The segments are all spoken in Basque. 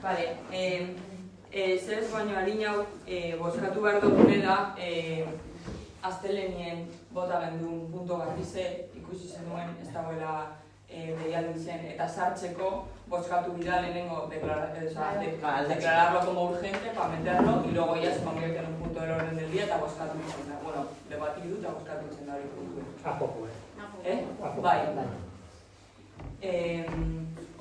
Vale, zer ez baino alinau, bozkatu behar dugune da, aztelenien bota gendun punto garbize, ikusi zenuen ez dagoela deialdi zen, eta sartzeko bozkatu dira lehenengo declararlo como urgente para meterlo, y luego ya se convierte en un punto del orden del día eta bozkatu izan da. Bueno, debatidu eta bozkatu izan da hori puntu. Apopo, Bai.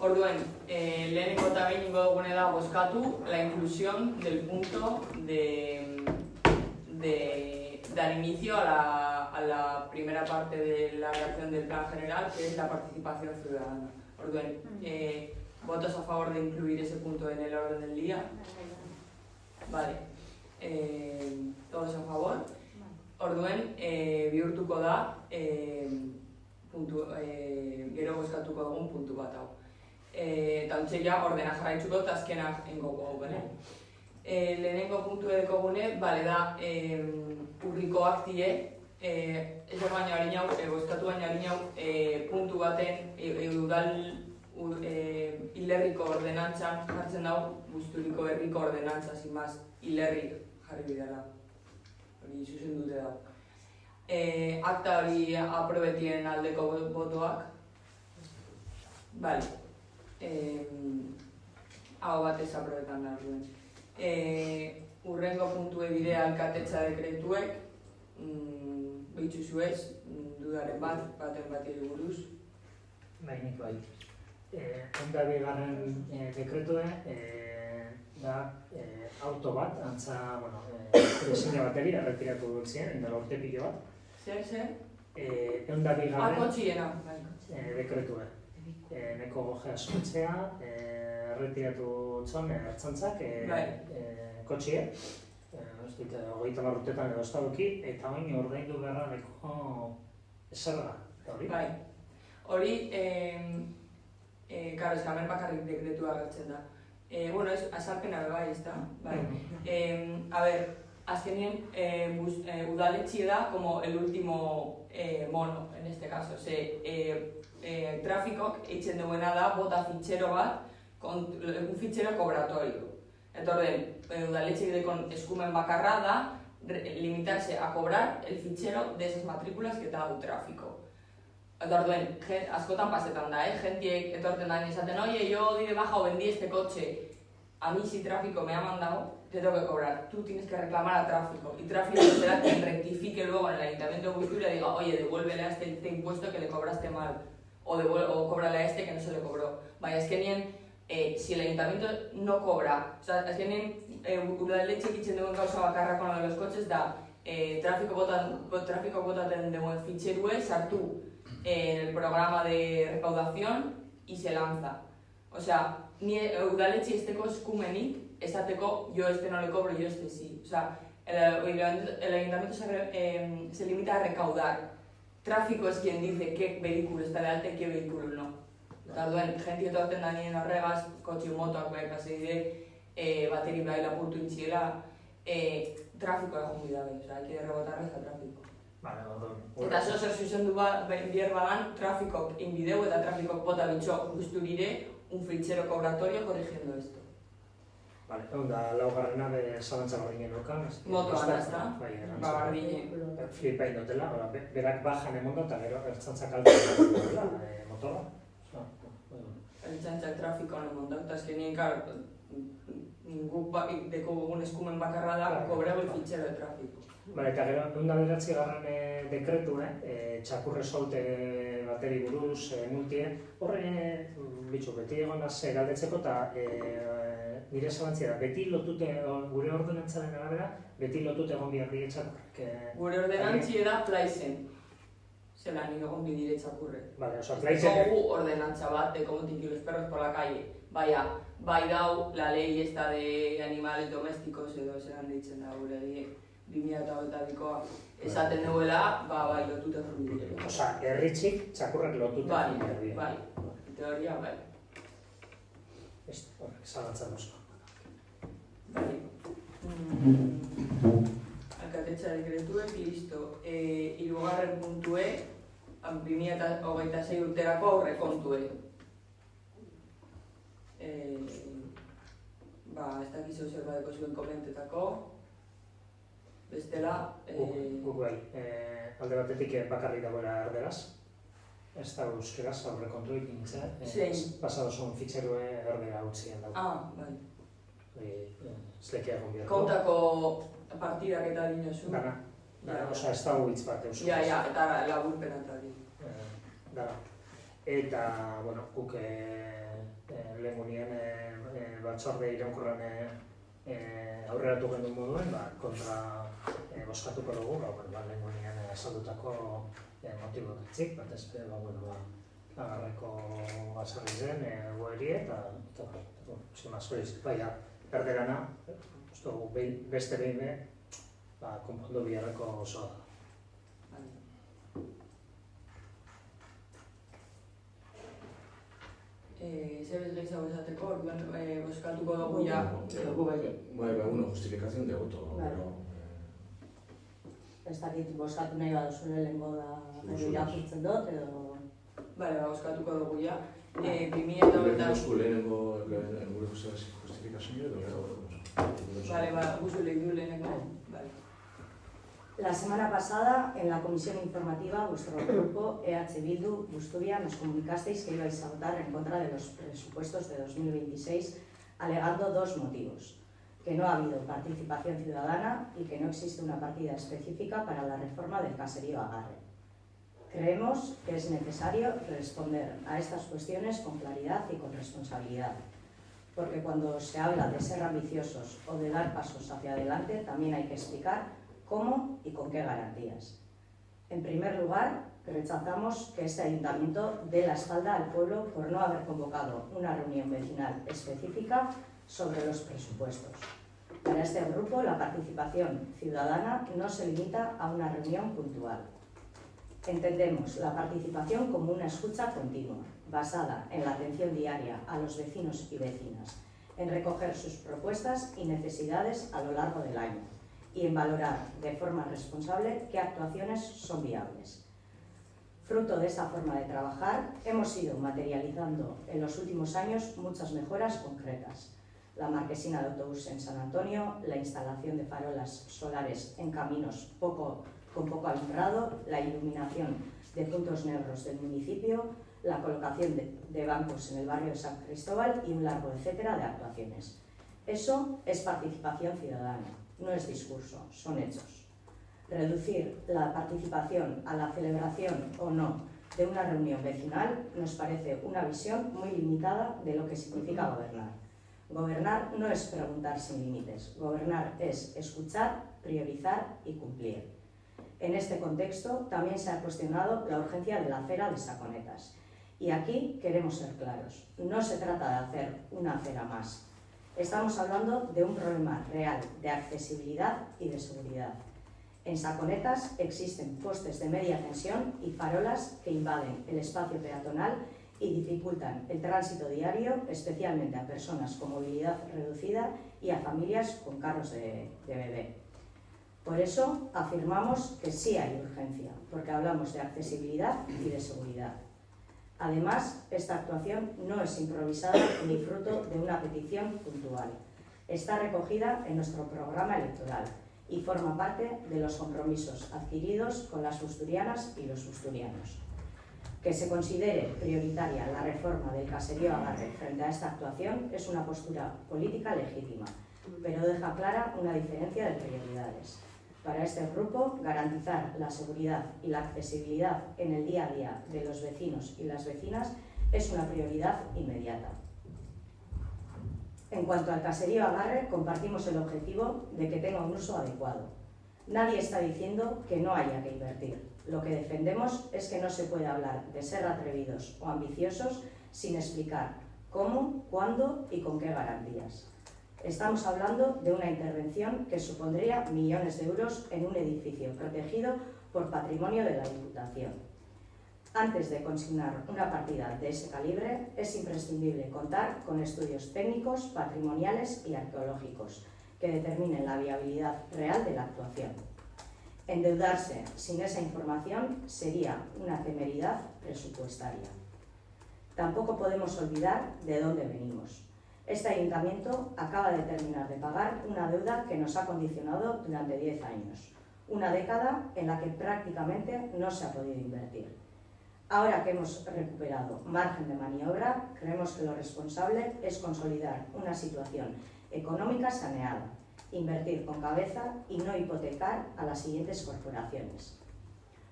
Orduen, lehenengo eta behinengo dugune da bozkatu la inclusión del punto dar inicio a la primera parte de la redacción del plan general, que es la participación ciudadana. Orduen, ¿votos a favor de incluir ese punto en el orden del día? Vale. ¿Todos a favor? Orduen, bihurtuko da, gero bozkatuko dugun puntu bat hau. Eta ontsa ja ordena jarraitzuko eta azkenak engoko hau, bale? Lehenengo puntu edeko gune, bale da, urrikoak die, ez baino harinau, bozkatu baino harinau, puntu baten udal hilerriko ordenantzan jartzen dau, guzturiko herriko ordenantza, zimaz, hilerrik jarri bidala. Hori zuzen dute dau. Akta hori aprobetien aldeko botoak. Bale. Hau batez aprobetan da duen. Urrengo puntue dire alkatetza dekretuek, behitzu zuez, dudaren baten bati buruz. Bainik bai. Onda bigarren dekretue, da auto bat, antza, desina bateri, erretiratu dut ziren, indara urte pilo bat. Zer? Onda bigarren Akotxiena. dekretue. Neko gojea sortzea, erretiratu txon, ertzantzak, kotxie, ez dut, 30 urtetan edo estadoki, eta baino ordaindu beharra neko zerga, hori? Bai. Hori, karo, eskamen bakarrik dekretua agertzen da. Bueno, ez, azalpena bai, ez da? Bai. A ver, azkenien, udaletxi da como el último mono, en este caso. Trafikok eitzen duena da, bota fitxero bat, un fitxero cobratorio. Eta orden, udaletxik dekon eskumen bakarra da, limitarse a cobrar el fichero de esas matrículas que da du tráfico. Eta orden, askotan pasetan da, gentiek etorten da esaten, oye, yo di de baja o vendí este coche, a mí si tráfico me ha mandado, te tengo que cobrar. Tú tienes que reclamar a tráfico. Y tráfico será quien rectifique luego en el Ayuntamiento de Busturia y diga, oye, devuélvele a este impuesto que le cobraste mal. O cóbrale a este que no se le cobró. Vaya, es que ni si el ayuntamiento no cobra, o sea, es que ni udaletxek itzen duen gauza bakarra con lo de los coches da tráfico botaten duen fitxerue sartu en el programa de recaudación y se lanza. O sea, ni udaletxe esteko eskumenik esateko yo este no le cobro, yo este sí. O sea, el ayuntamiento se limita a recaudar. Tráfico es quien dice qué vehículo está de alta y qué vehículo no. Eta duen, jentik etorten da nien horregaz, kotxi motoak bai pasei bateri bai lapurtu intziela, trafiko egon bidabe, oza, hay que rebotarles a trafiko. Vale, Eta zer zuzendu bier badan, trafikok inbideu eta trafikok bota bitxo guzturire un fichero cobratorio corrigiendo esto. Vale, onda, laugarrena zalantza bardinen okan. Motoan, ez da? Bai, Bardine. Flipain dutela, berak bajan emondo eta gero ertzantzak altzen dutela motora. Ertzantzak trafiko honen mondo, eta azkenien, karo, guk deko egun eskumen bakarra da, kobrego el fichero de trafiko. Bale, eta gero, onda beratzi garran dekretu, txakurre solte bateri buruz, multie, horre, bitxu, beti egon az galdetzeko eta nire zalantzia da, beti lotute, gure ordenantzaren arabera, beti lotute egon bihar dire txakurrek. Gure ordenantzi da plaizen. Zelan egon bidire txakurre. Vale, oza, plaizen... Gogu ordenantza bat de cómo tinki los perros por la calle. Bai dau, la ley esta de animales domésticos edo zelan ditzen da gure 2022koa. Esaten duela, bai lotute jubidire. Oza, erritxik txakurrek lotute jubidire. Bai, teoria, bai. Ez, horrek, zalantzan oso. Bai. Alkatetza dekretuek, listo. Hirugarren puntue, 2026 urterako aurrekontue. ez dakizu zerbait zuen komentetako, bestela... Guk bai, alde batetik bakarrik dagoela erderaz, ez da euskeraz aurrekontuik nintzen, pasado son fitxerue erdera utzien dago. Bai. Zlekia egon biharko. Kontako partidak eta dinosu. Dana, oza, ez dago hitz bat euskeraz. Ja, eta laburpena eta di. Dara. Eta, bueno, guk lehen gunien batzorde iraunkorran aurreratu genuen moduen, kontra boskatuko dugu, lehen gunien azaldutako motiboak etzik, bat ez agarreko azarri zen, goeri eta zimaz horiz, baina, erderana, beste behin konpondu biharreko osoa da. Zer ez gehiago esateko, boskatuko dugu ja. Una justificación de voto. Ez dakit boskatu nahi baduzu lehengo da irakurtzen dut, edo... Boskatuko dugu ja. 2008... Lehenengo justifikazioa edo... Guzu lehidu lehenengo. La semana pasada, en la comisión informativa, vuestro grupo EH Bildu Busturia nos comunicasteis que ibais a votar en contra de los presupuestos de 2026, alegando dos motivos: que no ha habido participación ciudadana y que no existe una partida específica para la reforma del caserío Agarre. Creemos que es necesario responder a estas cuestiones con claridad y con responsabilidad, porque cuando se habla de ser ambiciosos o de dar pasos hacia adelante, también hay que explicar cómo y con qué garantías. En primer lugar, rechazamos que este ayuntamiento dé la espalda al pueblo por no haber convocado una reunión vecinal específica sobre los presupuestos. Para este grupo, la participación ciudadana no se limita a una reunión puntual. Entendemos la participación como una escucha continua, basada en la atención diaria a los vecinos y vecinas, en recoger sus propuestas y necesidades a lo largo del año, y en valorar de forma responsable qué actuaciones son viables. Fruto de esta forma de trabajar, hemos ido materializando en los últimos años muchas mejoras concretas. La marquesina de autobús en San Antonio, la instalación de farolas solares en caminos con poco alumbrado, la iluminación de puntos negros del municipio, la colocación de bancos en el barrio de San Cristóbal y un largo etcétera de actuaciones. Eso es participación ciudadana. No es discurso, son hechos. Reducir la participación a la celebración o no de una reunión vecinal nos parece una visión muy limitada de lo que significa gobernar. Gobernar no es preguntar sin límites, gobernar es escuchar, priorizar y cumplir. En este contexto también se ha cuestionado la urgencia de la acera de Saconetas. Y aquí queremos ser claros, no se trata de hacer una acera más. Estamos hablando de un problema real de accesibilidad y de seguridad. En Saconetas existen postes de media tensión y farolas que invaden el espacio peatonal y dificultan el tránsito diario, especialmente a personas con movilidad reducida y a familias con carros de bebé. Por eso afirmamos que sí hay urgencia, porque hablamos de accesibilidad y de seguridad. Además, esta actuación no es improvisada ni fruto de una petición puntual. Está recogida en nuestro programa electoral y forma parte de los compromisos adquiridos con las busturianas y los busturianos. Que se considere prioritaria la reforma del caserío Agarre frente a esta actuación es una postura política legítima, pero deja clara una diferencia de prioridades. Para este grupo, garantizar la seguridad y la accesibilidad en el día a día de los vecinos y las vecinas es una prioridad inmediata. En cuanto al caserío Agarre, compartimos el objetivo de que tenga un uso adecuado. Nadie está diciendo que no haya que invertir. Lo que defendemos es que no se puede hablar de ser atrevidos o ambiciosos sin explicar cómo, cuándo y con qué garantías. Estamos hablando de una intervención que supondría millones de euros en un edificio protegido por patrimonio de la Diputación. Antes de consignar una partida de ese calibre, es imprescindible contar con estudios técnicos, patrimoniales y arqueológicos que determinen la viabilidad real de la actuación. Endeudarse sin esa información sería una temeridad presupuestaria. Tampoco podemos olvidar de dónde venimos. Este ayuntamiento acaba de terminar de pagar una deuda que nos ha condicionado durante 10 años, una década en la que prácticamente no se ha podido invertir. Ahora que hemos recuperado margen de maniobra, creemos que lo responsable es consolidar una situación económica saneada, invertir con cabeza y no hipotecar a las siguientes corporaciones.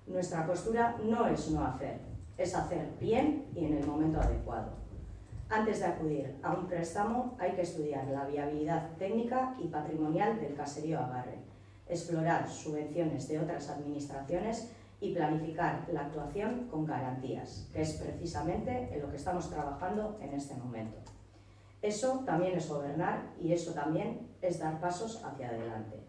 Nuestra postura no es no hacer, es hacer bien y en el momento adecuado. Antes de acudir a un préstamo hay que estudiar la viabilidad técnica y patrimonial del caserío Agarre, explorar subvenciones de otras administraciones y planificar la actuación con garantías, que es precisamente en lo que estamos trabajando en este momento. Eso también es gobernar y eso también es dar pasos hacia adelante.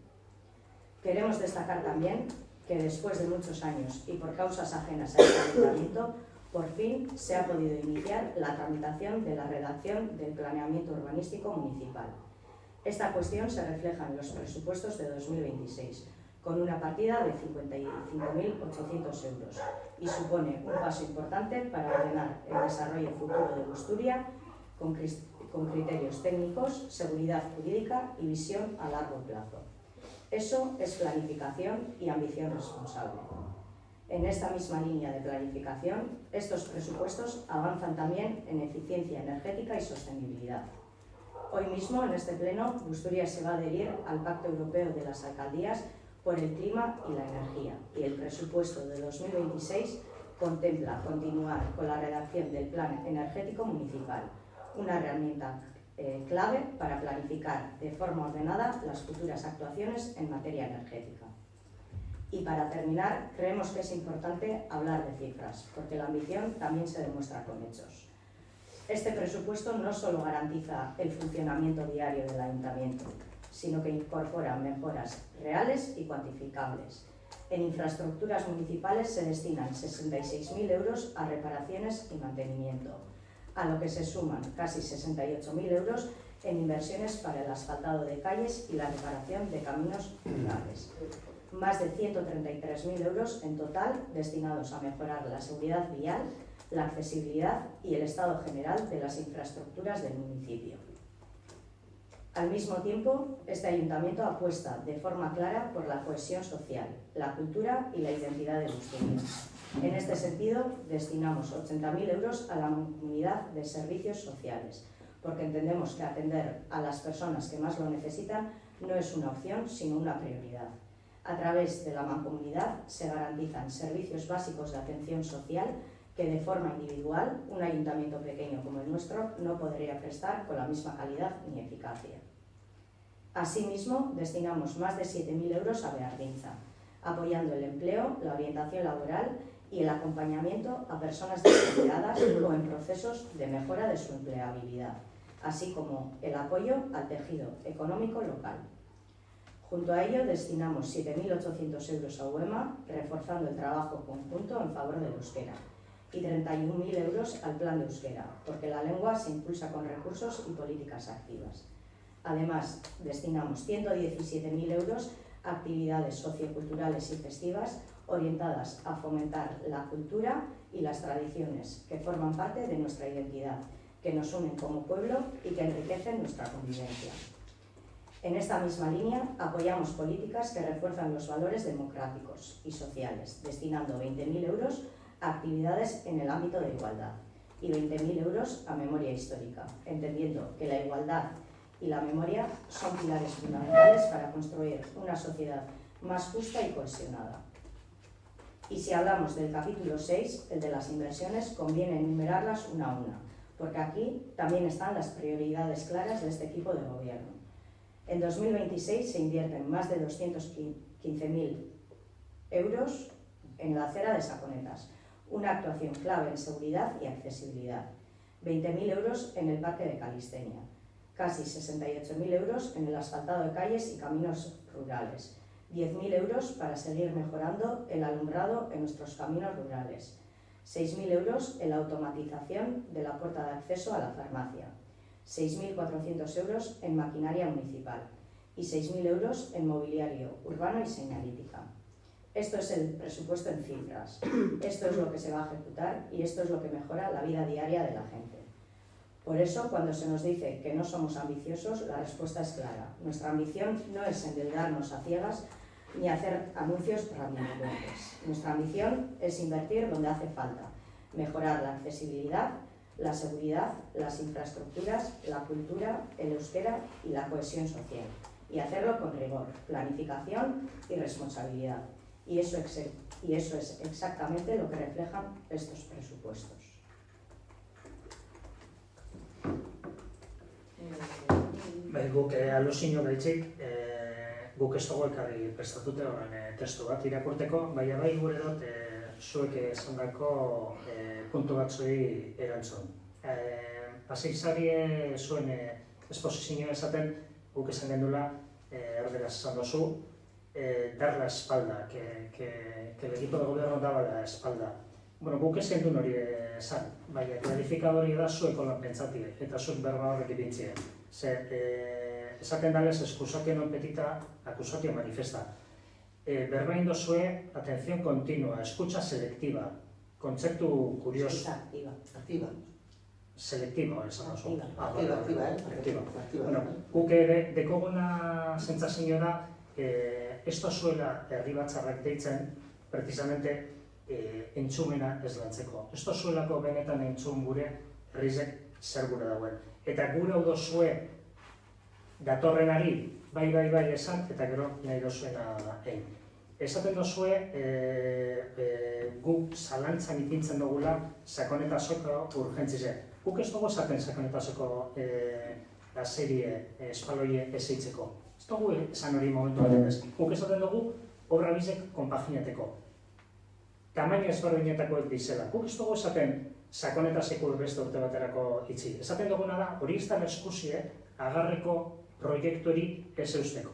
Queremos destacar también que después de muchos años y por causas ajenas a este ayuntamiento, por fin se ha podido iniciar la tramitación de la redacción del planeamiento urbanístico municipal. Esta cuestión se refleja en los presupuestos de 2026, con una partida de 55.800 euros y supone un paso importante para ordenar el desarrollo futuro de Busturia con criterios técnicos, seguridad jurídica y visión a largo plazo. Eso es planificación y ambición responsable. En esta misma línea de planificación, estos presupuestos avanzan también en eficiencia energética y sostenibilidad. Hoy mismo, en este pleno, Busturia se va a adherir al Pacto Europeo de las Alcaldías por el Clima y la Energía, y el presupuesto de 2026 contempla continuar con la redacción del Plan Energético Municipal, una herramienta clave para planificar de forma ordenada las futuras actuaciones en materia energética. Y para terminar, creemos que es importante hablar de cifras, porque la ambición también se demuestra con hechos. Este presupuesto no solo garantiza el funcionamiento diario del ayuntamiento, sino que incorpora mejoras reales y cuantificables. En infraestructuras municipales se destinan 66.000 euros a reparaciones y mantenimiento, a lo que se suman casi 68.000 euros en inversiones para el asfaltado de calles y la reparación de caminos rurales. Más de 133.000 euros en total destinados a mejorar la seguridad vial, la accesibilidad y el estado general de las infraestructuras del municipio. Al mismo tiempo, este ayuntamiento apuesta de forma clara por la cohesión social, la cultura y la identidad de Busturia. En este sentido, destinamos 80.000 euros a la Mancomunidad de Servicios Sociales, porque entendemos que atender a las personas que más lo necesitan no es una opción, sino una prioridad. A través de la Mancomunidad se garantizan servicios básicos de atención social que de forma individual un ayuntamiento pequeño como el nuestro no podría prestar con la misma calidad ni eficacia. Asimismo, destinamos más de 7.000 euros a Beardinza, apoyando el empleo, la orientación laboral y el acompañamiento a personas desempleadas o en procesos de mejora de su empleabilidad, así como el apoyo al tejido económico local. Junto a ello, destinamos 7.800 euros a UEMA, reforzando el trabajo conjunto en favor del euskera, y 31.000 euros al Plan de Euskera, porque la lengua se impulsa con recursos y políticas activas. Además, destinamos 117.000 euros a actividades socioculturales y festivas orientadas a fomentar la cultura y las tradiciones que forman parte de nuestra identidad, que nos unen como pueblo y que enriquecen nuestra convivencia. En esta misma línea, apoyamos políticas que refuerzan los valores democráticos y sociales, destinando 20.000 euros a actividades en el ámbito de igualdad y 20.000 euros a memoria histórica, entendiendo que la igualdad y la memoria son pilares fundamentales para construir una sociedad más justa y cohesionada. Y si hablamos del capítulo 6, el de las inversiones, conviene enumerarlas una a una, porque aquí también están las prioridades claras de este equipo de gobierno. En 2026 se invierten más de 215.000 euros en la acera de Saconetas, una actuación clave en seguridad y accesibilidad, 20.000 euros en el Parque de Calistenia, casi 68.000 euros en el asfaltado de calles y caminos rurales, 10.000 euros para seguir mejorando el alumbrado en nuestros caminos rurales, 6.000 euros en la automatización de la puerta de acceso a la farmacia, 6.400 euros en maquinaria municipal y 6.000 euros en mobiliario urbano y señalítica. Esto es el presupuesto en cifras, esto es lo que se va a ejecutar y esto es lo que mejora la vida diaria de la gente. Por eso, cuando se nos dice que no somos ambiciosos, la respuesta es clara. Nuestra ambición no es endeudarnos a ciegas ni hacer anuncios grandilocuentes. Nuestra ambición es invertir donde hace falta, mejorar la accesibilidad, la seguridad, las infraestructuras, la cultura, el euskera y la cohesión social, y hacerlo con rigor, planificación y responsabilidad. Y eso es exactamente lo que reflejan estos presupuestos. Guk alusioa gaitzik, guk ez dugu ekarri prestatute horren testu bat irakurteko, baina bai gure dut zuek esandako puntu batzuei erantzun. Hasi zarie zuen esposizioa esaten, guk esan gendula, erderaz esan dozu, dar la espalda, que el equipo de gobierno daba la espalda. Bueno, guk ez gendun hori esan, baina klarifikadori da zuek holan pentsatie, eta zuek berba horrek ipintzien. Esaten dalez, excusatio non petita, acusatio manifesta. Berba indozue, atención continua, escucha selectiva, kontzeptu kurioso. Activa. Selektibo, esan oso. Activa. Bueno, guk dekoguna sentsazio da, ez zuela herri batzarrak deitzen, precisamente, entzumena ez lantzeko. Ez zuelako benetan entzun gure herrizek zer gure dauen. Eta gure hau dozue datorrenari, bai esan, eta gero nahi dozuena egin. Esaten dozue, guk zalantzan ipintzen dugula sakonetazoko urgentzize. Guk ez dugu esaten sakonetazoko la serie espaloie ez eitzeko. Ez dugu esan hori momentu baten ez. Guk esaten dugu obra bizek konpaginateko. Tamaina ezberdinetakoek dizela. Guk ez dugu esaten sakonetazeko beste urte baterako itxi. Esaten duguna da, hori ez da eskuzie, agarreko proiektuari ez eusteko.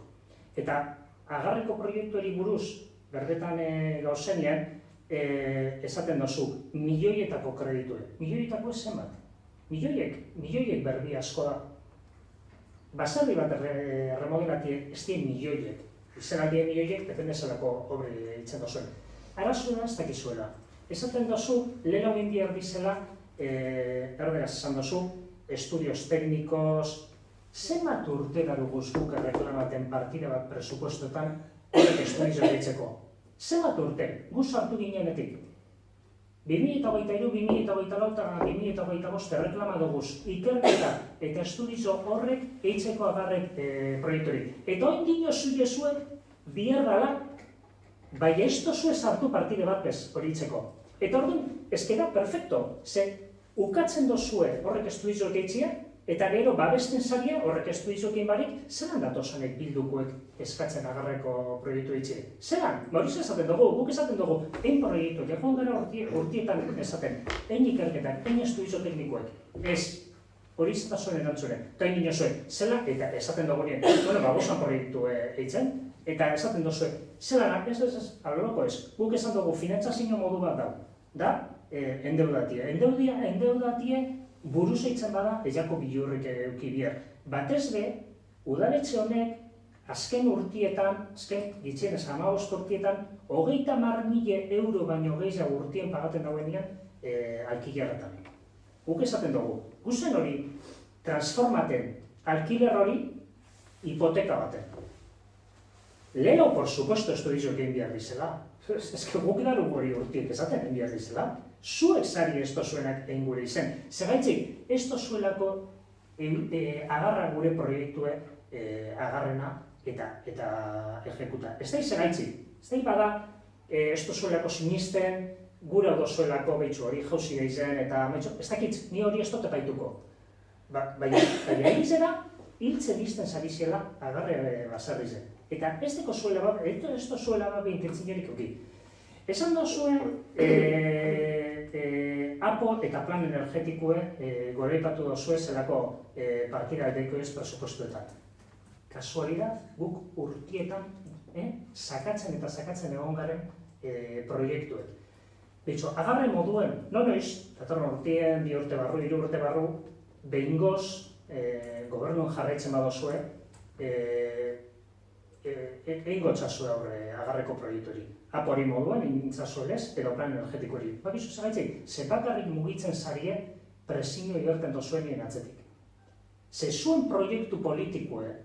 Eta agarreko proiektuari buruz, berbetan gauzenean, esaten dozu, milioietako kreditue. Milioietako ez zenbat. Milioiek berbi asko da. Baserri bat remodelatie ez dien milioiek. Izan aldien milioiek, depende zelako obri itzen dozuen. Arazoa ez dakizuela. Esaten dozu, lehena huindi erdizela, erderaz esan dozu, estudios teknikos, zenbat urte garuguz guk erreklamaten partida bat presupuestotan horrek estudizio deitzeko. Zenbat urte, guz hartu ginenetik. 2023, 2024 eta 2025 erreklama duguz ikerketa eta estudizio horrek eitzeko agarrek proiektori. Eta oin dino zure zuen biherrala, bai ez dozue sartu partide bat bez hori itzeko. Eta orduan, ezkera perfecto, ze ukatzen dozue horrek estudizioak eitzia, eta gero babesten zaria horrek estudizioak barik, zelan datozanek bildukoek eskatzen agarreko proiektu eitzia? Zelan? Hori esaten dugu, guk esaten dugu, egin proiektu, jakon gara urtietan esaten, egin ikerketan, egin estudizio teknikoek, ez, hori zatazuen erantzune, eta egin dino zuen, zela, eta esaten dugu nien, bueno, bagozan proiektu eitzen, eta esaten duzu, zelan, ez, aloloko ez, guk esan dugu finantzazio modu bat dau, da, endeudatie. Endeudatie buruz eitzen bada, ezako bilurrik euki bier. Batez be, udaletxe honek, azken urtietan, azken gitxienez 15 urtietan, 30.000 euro baino gehiago urtien pagaten dauenean alkilerretan. Guk esaten dugu, guzen hori transformaten alkiler hori hipoteka baten. Leheno, por supuesto, estudizo egin behar dizela. Ez que guk daru hori urtiek esaten egin behar dizela. Zuek zari ez dozuenak egin gure izen. Zergaitzik, ez dozuelako agarra gure proiektue agarrena eta ejekuta. Ez da zergaitzik. Ez da bada, ez dozuelako sinisten, gure dozuelako behitzu hori jauzi geizen eta ez dakitz, ni hori ez dut epaituko. Baina hiltzera, hiltzen izten zari zela agarre basarri zen. Eta ez deko zuela bat, ez da zuela bat behintentzinerik oki. Esan dozue, APO eta plan energetikoe goreipatu dozue zelako partida deiko ez presupuestuetan. Kasualidad, guk urtietan sakatzen eta sakatzen egon garen proiektuek. Bitxo, agarre moduen, noiz, datorren urtien, 2 urte barru, 3 urte barru, behingoz gobernuen jarraitzen badozue, egin gotxazue aurre agarreko proiektuari. Apori moduan, egin gintzazuelez, edo plan energetikoari. Bakizu zagaitzik, zenbakarrik mugitzen zarie presinio igerten dozuenien atzetik. Ze zuen proiektu politikoe,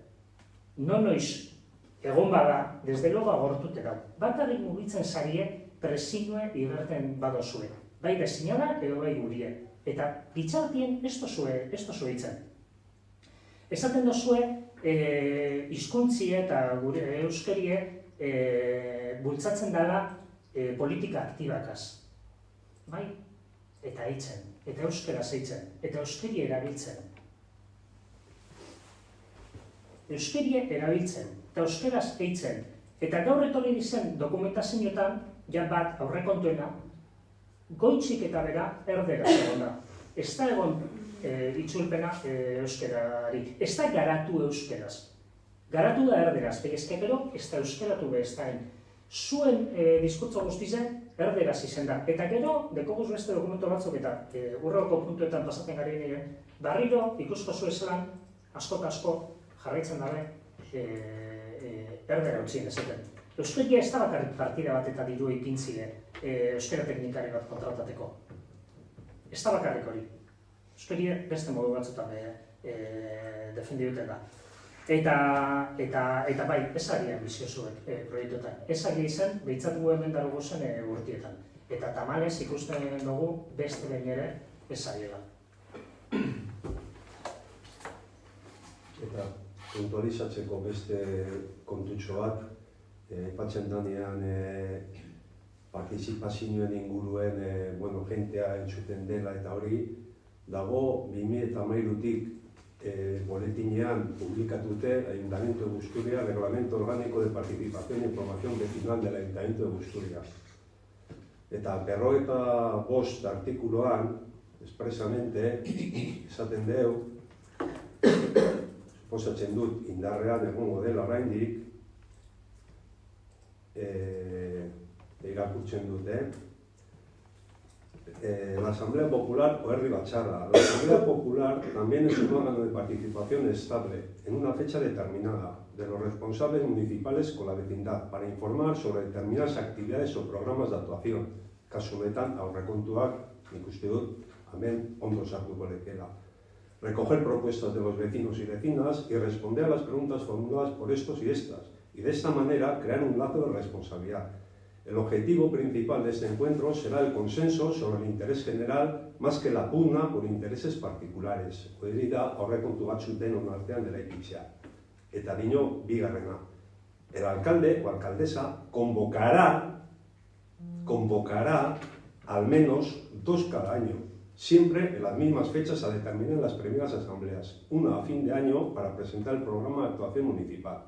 noiz egon bada, desde logo agortute dau. Bakarrik mugitzen zarie presinioe igerten badozue. Bai desinala edo bai gurie. Eta bitxartien ez dozue hitzen. Esaten dozue, hizkuntzie eta gure euskerie bultzatzen dela politika aktibakaz. Bai? Eta hitzen, eta euskeraz hitzen, eta euskerie erabiltzen. Euskerie erabiltzen, eta euskeraz hitzen. Eta gaur etorri dizen dokumentazioetan, ja bat aurrekontuena, goitzik eta bera erderaz egon da. Ez da egon itzulpena euskerarik. Ez da garatu euskeraz. Garatu da erderaz, begezke gero, ez da euskeratu beheztain. Zuen diskurtso guztizen erderaz izen da. Eta gero, dekoguz beste dokumento batzuk eta urroko puntuetan pasaten gari nire, barriro ikusko zuezelan, asko jarraitzen dabe erdera utzien ezaten. Euskeria ez da bakarrik partida bat eta diru ikintzile euskera teknikari bat kontratateko. Ez da bakarrik hori. Euskeria beste modu batzutan defendiuten da. Eta bai, ez ari ambiziozuek proiektuetan. Ez ari izan, behitzat gu hemen darugu zen urtietan. Eta tamalez ikusten dugu beste behin ere ez ari da. Eta puntualizatzeko beste kontutxo bat, aipatzen danean partizipazioen inguruen jentea entzuten dela eta hori, dago 2013-tik boletinean publikatute Ayuntamiento de Busturia, Reglamento Orgánico de Participación y Información Vecinal del Ayuntamiento de Busturia. Eta 55 artikuloan, expresamente, esaten deu, suposatzen dut indarrean egongo dela oraindik, irakurtzen dute, la Asamblea Popular o Herri Batzarra. La Asamblea Popular también es un órgano de participación estable en una fecha determinada de los responsables municipales con la vecindad para informar sobre determinadas actividades o programas de actuación. Kasu honetan aurrekontuak nik uste dut hemen ondo sartuko lekeela. Recoger propuestas de los vecinos y vecinas y responder a las preguntas formuladas por estos y estas. Y de esta manera crear un lazo de responsabilidad. El objetivo principal de este encuentro será el consenso sobre el interés general más que la pugna por intereses particulares. Hori da aurrekontu batzuk denon artean eraikitzea. Eta dino bigarrena. El alcalde o alcaldesa convocará al menos 2 cada año, siempre en las mismas fechas a determinar en las primeras asambleas, una a fin de año para presentar el programa de actuación municipal,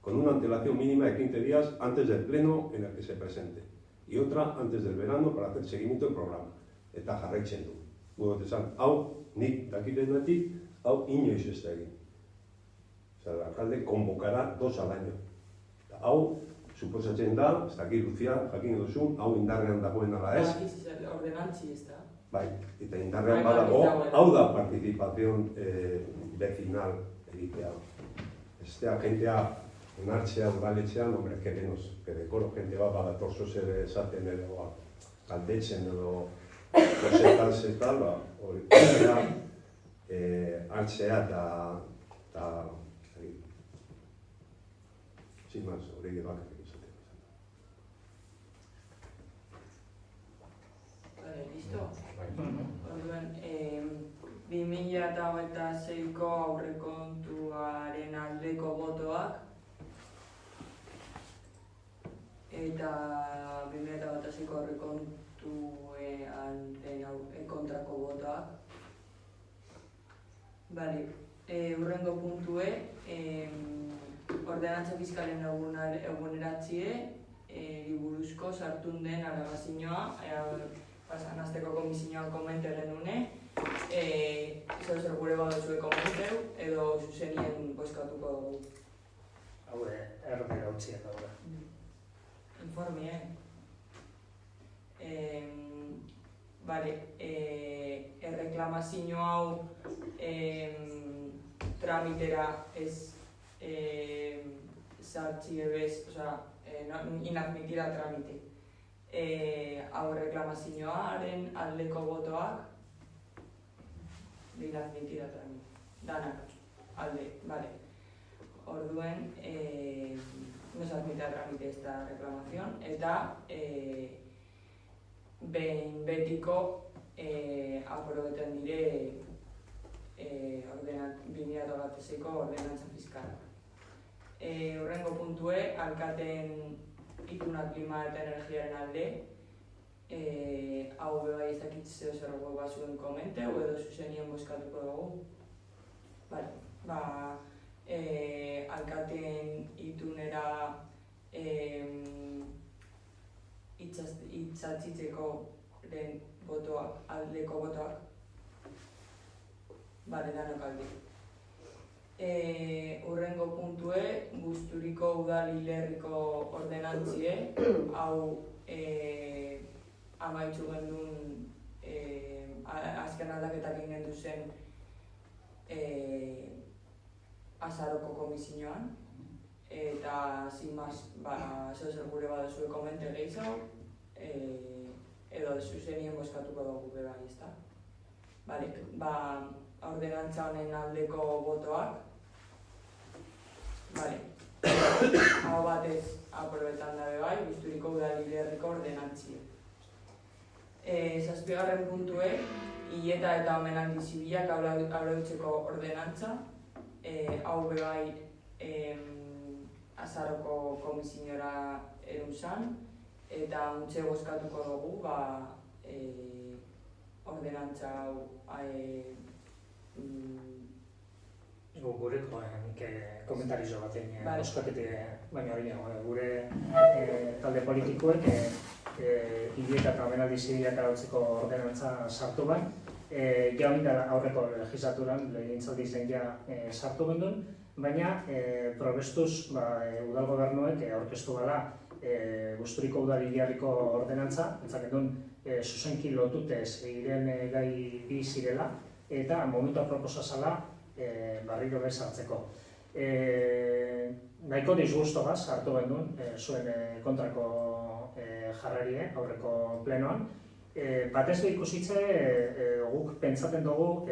con una antelación mínima de 15 días antes del pleno en el que se presente, y otra antes del verano para hacer seguimiento del programa. Eta jarraitzen du. Gudot esan, hau nik dakitenetik, hau inoiz ez da egin. O sea, el alcalde convocará 2 al año. Hau, suposatzen da, ez dakit Lucia, jakin duzun, hau indarrean dagoen ala ez. Ordenantzi ez da. Bai, eta indarrean badago, hau da participación vecinal egitea. Ez da, jentea onartzea udaletxean, hombre, que menos, que dekoro jente bat badatorzo zer esaten edo, galdetzen edo, tal, hori, hartzea eta, sin más, hori bakarrik esaten. Vale, listo? Orduan, 2026ko aurrekontuaren aldeko botoak eta 2026ko aurrekontuaren kontrako botoak. Vale, hurrengo puntue, ordenantza fiskalen eguneratzie buruzko sartun den aragazinoa, pasan azteko komisioan komentaren une, zer gure badozue komenteu, edo zuzenien boskatuko dugu. Hau erdera utziak dago. Informe, Vale, erreklamazio hau tramitera ez sartzi ebez, inadmitira tramite. Hau erreklamazioaren aldeko botoak. admitida tramite. Danak alde, vale. Orduen, no se admite a tramite esta reclamación eta behin betiko aprobeten dire 2008ko ordenantza fiskala. Horrengo puntue, alkaten ituna klima eta energiaren alde, hau bebai ezakitzeo zer bazuen komente, edo zuzenien bozkatuko dugu. Alkaten itunera itxatzitzeko botoak, aldeko botoak, danok alde. Horrengo puntue, Busturiko udal-hilerriko ordenantzie, hau amaitzu gendun azken aldaketak egin zen azaroko komisioan, eta zimaz, zer gure badazue komente gehiago, edo zuzenien bozkatuko dugu beba, ezta? Ordenantza honen aldeko botoak, hau batez aprobetan da bebai, Busturiko udal-hilerriko ordenantzia. Zazpigarren puntue, hileta eta omenaldi zibilak arautzeko ordenantza, hau bebai azaroko komisiora erunzan, eta untxe bozkatuko dugu ordenantza hau gure komentarizo baten oskakete, baina gure talde politikoek hileta eta omenaldi zibilak arautzeko ordenantza sartu bain. Jaun da aurreko legislaturan, legegintzaldi zein sartu gendun, baina probestuz udal gobernuek aurkeztu gala Busturiko udal-hilerriko ordenantza, entzakendun zuzenki lotutez iren gai bi zirela, eta momentua proposa zala barriro bez hartzeko. Nahiko disgustogaz hartu gendun, zuen kontrako jarrarie aurreko plenoan. Batez du ikusitze guk pentsaten dugu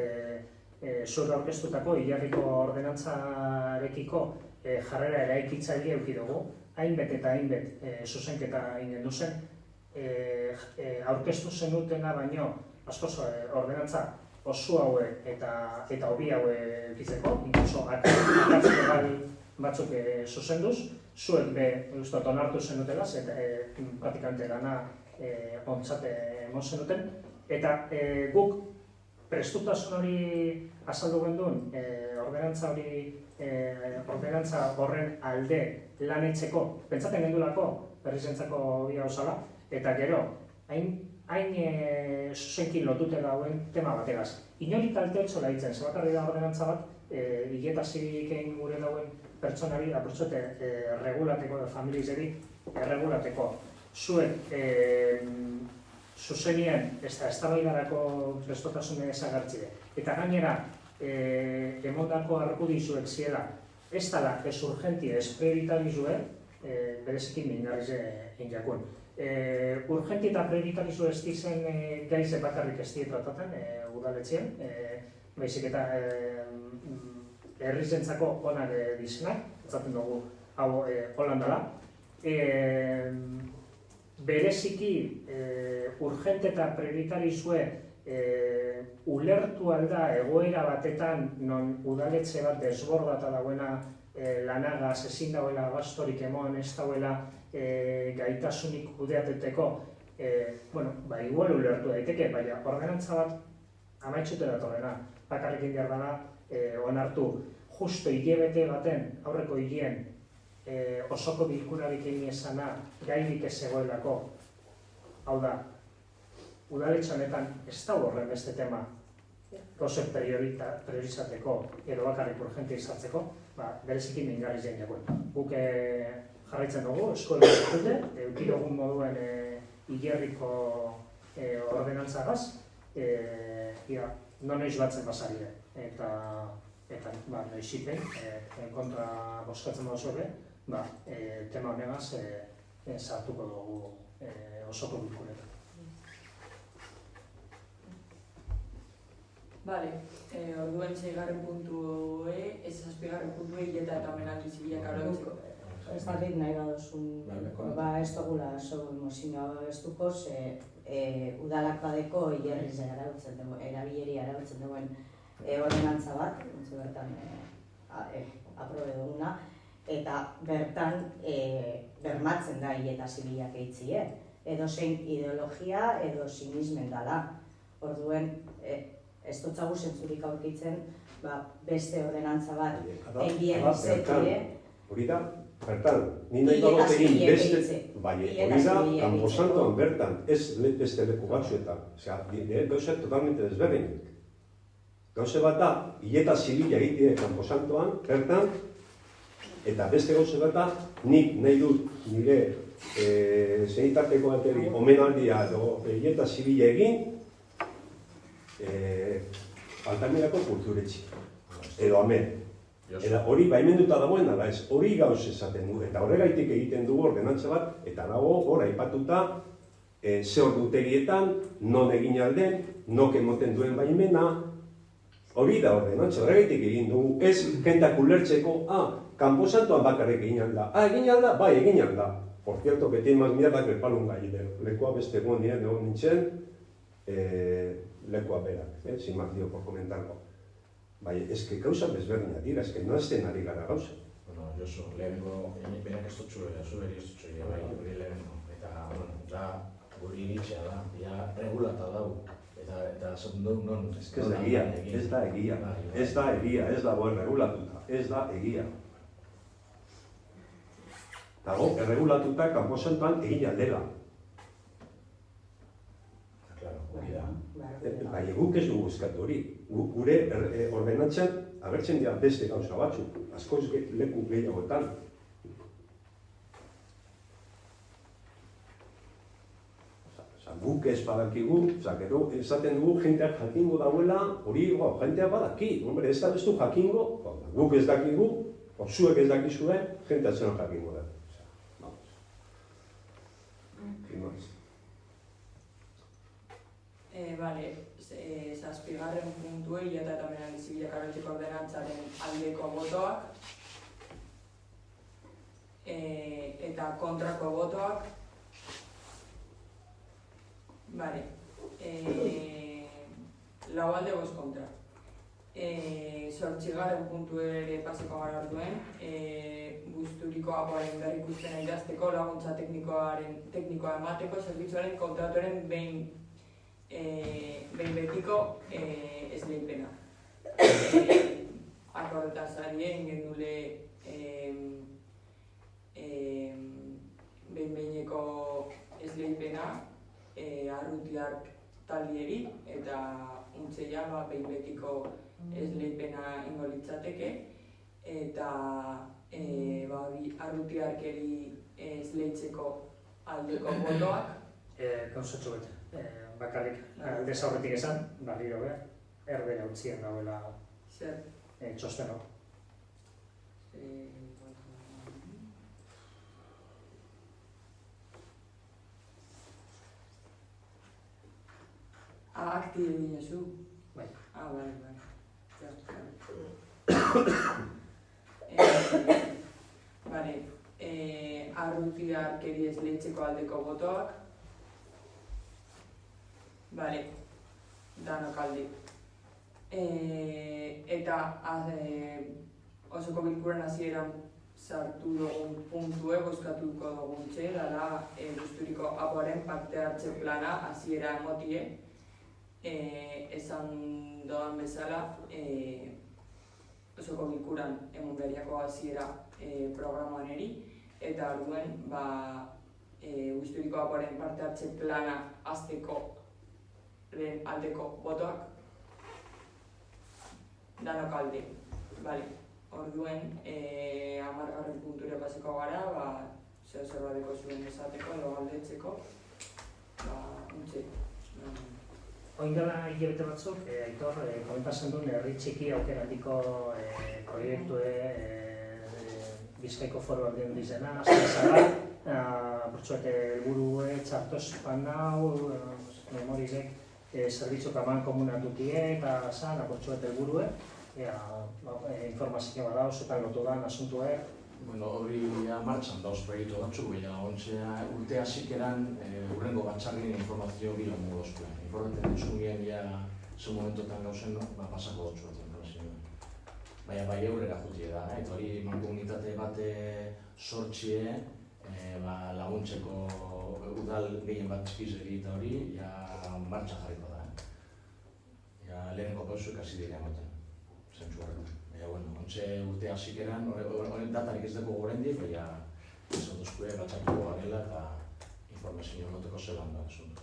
zuek aurkeztutako hilerriko ordenantzarekiko jarrera eraikitzaile eduki dugu, hainbet eta hainbet zuzenketa egin duzen, aurkeztu zenutena baino askoz ordenantza oso haue eta hobi haue edukitzeko, inkluso akatz legal batzuk zuzenduz, zuek onartu zenutelaz, eta pratikante lana ontzate emon zenuten, eta guk prestutasun hori azaldu gendun, ordenantza horren alde lan eitzeko, pentsaten gendulako, berrizentzako bia osala, eta gero, hain zuzenki lotute dauen tema bategaz. Inorik kalte etxola hitzen, zebakarri da ordenantza bat, hileta zibikein gure dauen pertsonari, apurtzote regulateko, familizeri erregulateko. Zuek zuzenien eztabaidarako prestotasune ezagartzide. Eta gainera, emondako argudizuek ziela, ez dala ez urgenti, ez prioritalizue, berezikin mingarrize injakun. Urgenti eta prioritalizu ez dizen gaize bakarrik ez trataten udaletxean, baizik eta herrizentzako onak dizenak, etzaten dugu hau Holandala. Bereziki urgente eta prioritalizue ulertu alda egoera batetan non udaletxe bat desbordata dauena lanagaz, ezin dauela gastorik emon, ez dauela gaitasunik kudeateteko, igual ulertu daiteke, baina ordenantza bat amaitxute datorrena, bakarrekin behar dana onartu justo hilebete baten, aurreko hilean, osoko bilkurarik egin esana gairik ez egoelako, hau da, udaletxe honetan ez da horren beste tema gauzen priorizateko edo bakarrik urgente izartzeko, bereziki mingarriz egin jagoen. Guk jarraitzen dugu, eskola dute, eukirogun moduen hilerriko ordenantzagaz, non batzen basarire. Eta noizipen, kontra boskatzen bauzue, tema honegaz sartuko dugu osoko bilkuretan. Bale, orduen 6. puntue, ez 7. puntue hileta eta omenaldi zibilak arautzeko. Ez dakit nahi badozun, ez dugula mozioa babestuko, udalak badeko hilerriz erabileri arautzen duen ordenantza bat, bertan aprobe duguna, eta bertan bermatzen da hileta zibilak eitzie, edo zein ideologia edo sinismen dala. Orduen, ez dutzagu zentzurik aurkitzen, beste ordenantza bat egin izetie. Hori da, bertan, ni nahi dago egin beste, hori da, Camposantoan bertan, ez beste leku batzuetan. Osea, gauza totalmente desberdinak. Gauze bat da, hileta zibila egitea Camposantoan, bertan, eta beste gauze bat da, nik nahi dut nire zenitarteko bateri omenaldia edo hileta zibila egin, Altamirako kulturetxi, edo amen. Eta hori baimenduta dagoen ala ez, hori gauz esaten du, eta horregaitik egiten dugu ordenantza bat, eta dago hor aipatuta ze ordutegietan, non egin alden, nok emoten duen baimena, hori da ordenantza, horregaitik egin dugu, ez jendak ulertzeko, Camposantoan bakarrik egin alda, egin alda, bai egin alda. Por cierto, que tiene más mierda que el palo un gallinero. Lekua beste egon nintzen, lekua berak, sin más dio por comentarlo. Bai, ez que gauza bezberdinak dira, ez que no azten ari gara gauza. Bueno, Josu, lehenengo, benak ez dut zure, zuberi ez dut zure, bai, hori lehenengo. Eta, da, guri iritzea da, ja, regulata dago. Eta segundu, non... Ez que ez da egia, ez da egia, ez da egia, ez dago erregulatuta, ez da egia. Dago, erregulatuta Camposantoan egin aldela. Claro, hori da. Baina guk ez dugu eskatu hori. Gure ordenantzan agertzen dira beste gauza batzuk, askoz leku gehiagoetan. Guk ez badakigu, gero esaten dugu jenteak jakingo dauela, hori jenteak badaki. Hombre, ez da bestu jakingo, guk ez dakigu, zuek ez dakizue, jenteak zenon jakingo da. Bale, 7. puntue hileta eta omenaldi zibilak arautzeko ordenantzaren aldeko botoak eta kontrako botoak. Bale, lau alde bost kontra. 8. puntue ere paseko gara orduen, Busturiko apoaren berrikuspena idazteko laguntza teknikoa emateko zerbitzuaren kontratuaren behin betiko esleipena. Akorretaz arien gendule behin-behineko esleipena Arrutiark taldieri eta untzeia behin betiko esleipena ingo litzateke eta Arrutiarkeri esleitzeko aldeko botoak. Gauzatxo bete. Bakarrik aldez aurretik esan, barriro behar, erdera utzien dagoela txosteno. Akti egin zu? Bai. Bai. Bale, Arrutiarkeri esleitzeko aldeko botoak. Bale, danok alde. Eta osoko bilkuran hasieran sartu dugun puntue bozkatuko dugun txe, dala Busturiko apoaren parte hartze plana hasiera emotie. Esan doan bezala, osoko bilkuran emun beriako hasiera programan eri, eta orduen Busturiko apoaren parte hartze plana hasteko aldeko botoak danok alde. Bale, orduen 10. puntura paseko gara, zer badeko zuen esateko edo galdetzeko, untxe. Oin gala hilabete batzuk, Aitor, komentatzen duen herri txiki aukerandiko proiektue Bizkaiko Foru Aldundia izena, aztezara, portzuak helburue, txartos panau, memorizek, zerbitzu kaman komunatutie eta zan, aportxo eta helburue, informazio bada osoetan lotu dan asuntue. Bueno, hori ja martxan dauz proiektu batzuk, baina ontzea urte hasik eran urrengo batxarrin informazio bila modozkoen. Informaten ditzunien ja ze momentotan gauzen pasako dutzu informazioa. Baina bai eurera jutie da, eta hori mankomunitate bat sortxie laguntzeko udal gehien bat txikizegi eta hori ja martxan jarriko da. Ja lehenko pausuek hasi dira ematen, zentzu horretan. Baina, bueno, ontxe urte hasik eran, horren datarik ez dugu gorendik, baina izan duzkue batxatuko garela eta informazio noteko zelan da asunto.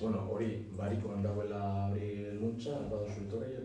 Bueno, hori barikoan dagoela hori luntza, badozu etorri,